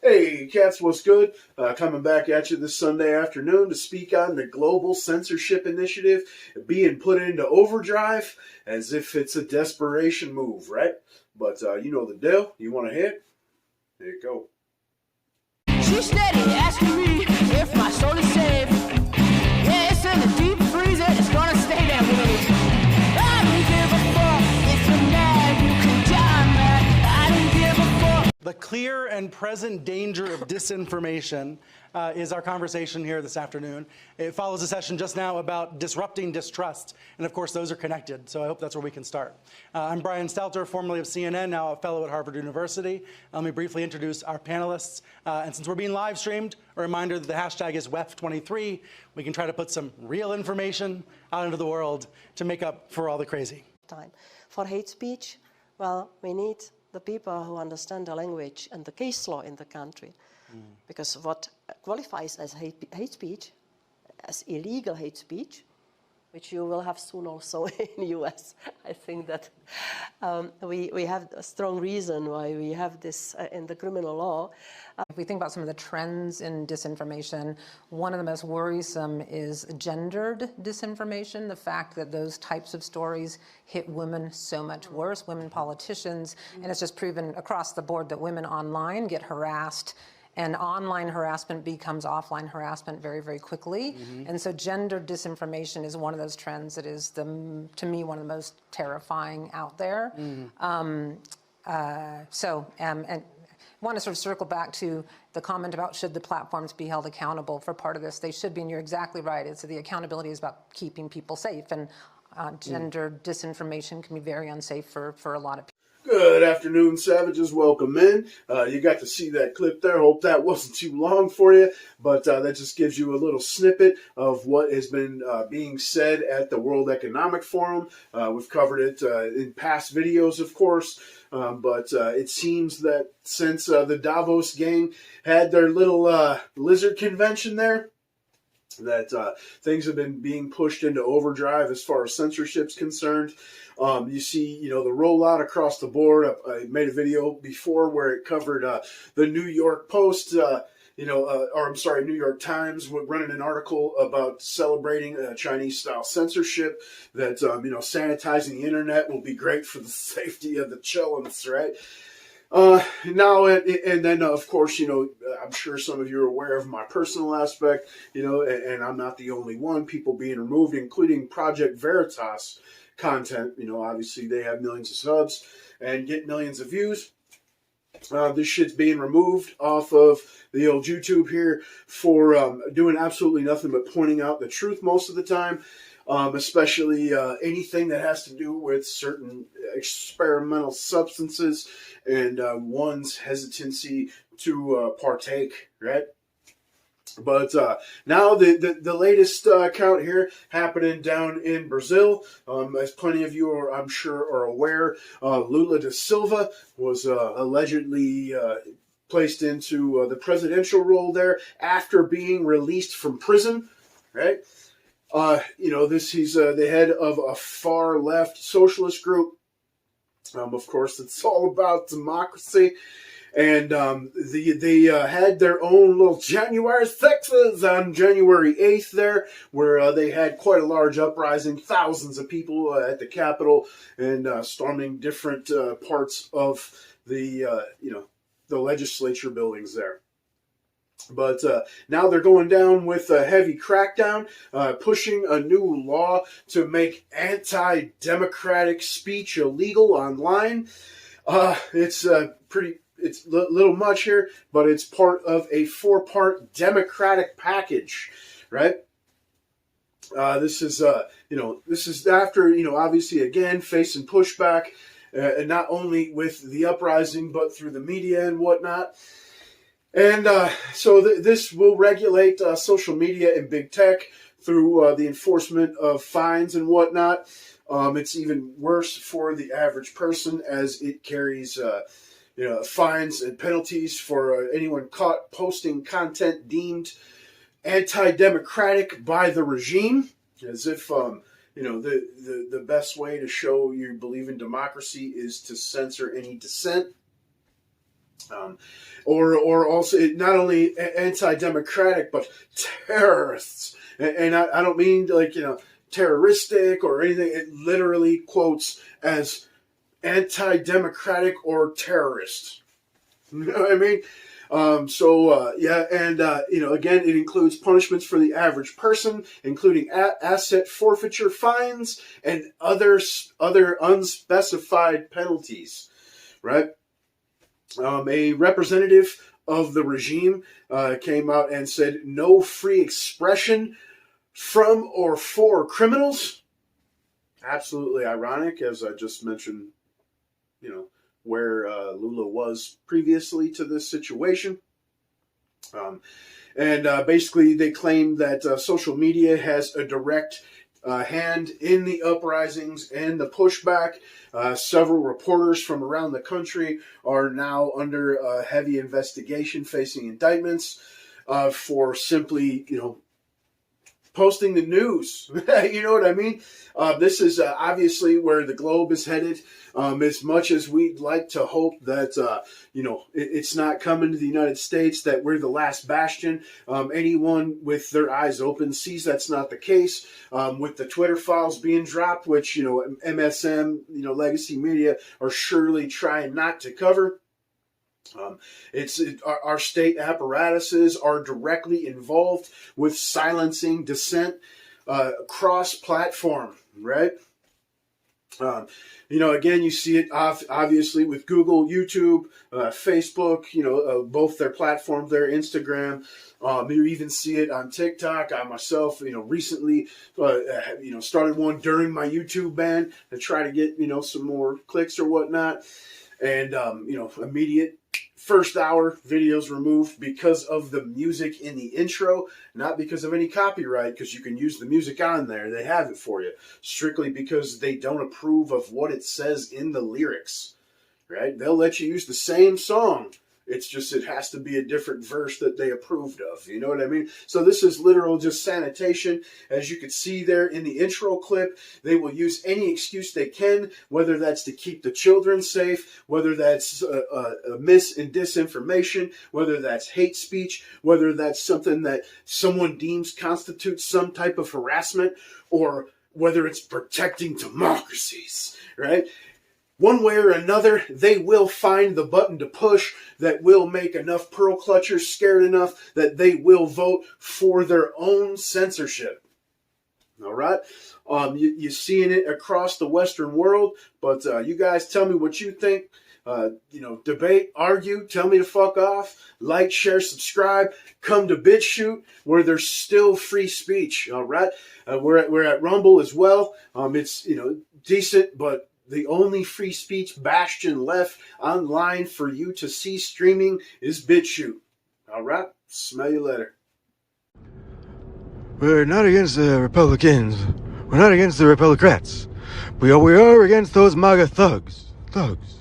Hey, cats, what's good? Coming back at you this Sunday afternoon to speak on the global censorship initiative being put into overdrive as if it's a desperation move, right? But you know the deal. You want to hit? There you go. She's steady asking me if my soul is safe. Yeah, it's in the deep freezer, it's gonna stay that way. I don't give a fuck if you're mad, you can die mad. I don't give a fuck. The clear and present danger of disinformation is our conversation here this afternoon. It follows a session just now about disrupting distrust, and of course those are connected, so I hope that's where we can start. I'm Brian Stelter, formerly of CNN, now a fellow at Harvard University. Let me briefly introduce our panelists, and since we're being live streamed, a reminder that the hashtag is WEF23. We can try to put some real information out into the world to make up for all the crazy. For hate speech, well, we need the people who understand the language and the case law in the country. Because what qualifies as hate speech, as illegal hate speech, which you will have soon also in the US, I think that we have a strong reason why we have this in the criminal law. If we think about some of the trends in disinformation, one of the most worrisome is gendered disinformation, the fact that those types of stories hit women so much worse, women politicians, and it's just proven across the board that women online get harassed, and online harassment becomes offline harassment very, very quickly. And so gender disinformation is one of those trends that is, to me, one of the most terrifying out there. And I want to sort of circle back to the comment about should the platforms be held accountable for part of this. They should be, and you're exactly right. So the accountability is about keeping people safe, and gender disinformation can be very unsafe for a lot of people. Good afternoon, savages. Welcome in. You got to see that clip there. Hope that wasn't too long for you, but that just gives you a little snippet of what has been being said at the World Economic Forum. We've covered it in past videos, of course, but it seems that since the Davos gang had their little lizard convention there, that things have been being pushed into overdrive as far as censorship's concerned. You see, the rollout across the board. I made a video before where it covered the New York Post, New York Times, running an article about celebrating Chinese-style censorship, that, sanitizing the internet will be great for the safety of the chillins, right? Then of course, I'm sure some of you are aware of my personal aspect, and I'm not the only one. People being removed, including Project Veritas content. Obviously they have millions of subs and get millions of views. This shit's being removed off of the old YouTube here for doing absolutely nothing but pointing out the truth most of the time. Especially anything that has to do with certain experimental substances and one's hesitancy to partake, right? But now the latest count here happening down in Brazil, as plenty of you are, I'm sure, are aware, Lula da Silva was allegedly placed into the presidential role there after being released from prison, right? He's the head of a far left socialist group. Of course, it's all about democracy. And they had their own little January 6th on January 8th there, where they had quite a large uprising, thousands of people at the Capitol, and storming different parts of the legislature buildings there. But now they're going down with a heavy crackdown, pushing a new law to make anti-democratic speech illegal online. It's a little much here, but it's part of a 4-part democratic package, right? This is after, obviously, again, facing pushback, and not only with the uprising, but through the media and whatnot. And so this will regulate social media and big tech through the enforcement of fines and whatnot. It's even worse for the average person, as it carries fines and penalties for anyone caught posting content deemed anti-democratic by the regime, as if the best way to show you believe in democracy is to censor any dissent. Or also not only anti-democratic but terrorists, and I don't mean like terroristic or anything. It literally quotes as anti-democratic or terrorist. You know what I mean? Again, it includes punishments for the average person, including asset forfeiture, fines, and other unspecified penalties. Right? A representative of the regime came out and said, "No free expression from or for criminals." Absolutely ironic, as I just mentioned, where Lula was previously to this situation. Basically, they claim that social media has a direct hand in the uprisings and the pushback. Several reporters from around the country are now under heavy investigation, facing indictments for simply, posting the news. You know what I mean? This is obviously where the globe is headed. As much as we'd like to hope that, it's not coming to the United States, that we're the last bastion. Anyone with their eyes open sees that's not the case. With the Twitter files being dropped, which, MSM, legacy media are surely trying not to cover. Our state apparatuses are directly involved with silencing dissent cross-platform, right? Again, you see it obviously with Google, YouTube, Facebook, both their platforms, their Instagram. You even see it on TikTok. I myself, recently, started one during my YouTube ban to try to get, some more clicks or whatnot. And, immediate first hour videos removed because of the music in the intro, not because of any copyright, because you can use the music on there. They have it for you. Strictly because they don't approve of what it says in the lyrics, right? They'll let you use the same song. It's just, it has to be a different verse that they approved of. You know what I mean? So this is literal just sanitation. As you can see there in the intro clip, they will use any excuse they can, whether that's to keep the children safe, whether that's mis and disinformation, whether that's hate speech, whether that's something that someone deems constitutes some type of harassment, or whether it's protecting democracies, right? One way or another, they will find the button to push that will make enough pearl clutchers scared enough that they will vote for their own censorship. All right? You're seeing it across the Western world, but you guys tell me what you think. Debate, argue, tell me to fuck off, like, share, subscribe, come to BitChute, where there's still free speech. All right? We're at Rumble as well. It's, decent, but the only free speech bastion left online for you to see streaming is BitChute. All right? Smell you later. We're not against the Republicans. We're not against the Republicrats. We are against those MAGA thugs. Thugs.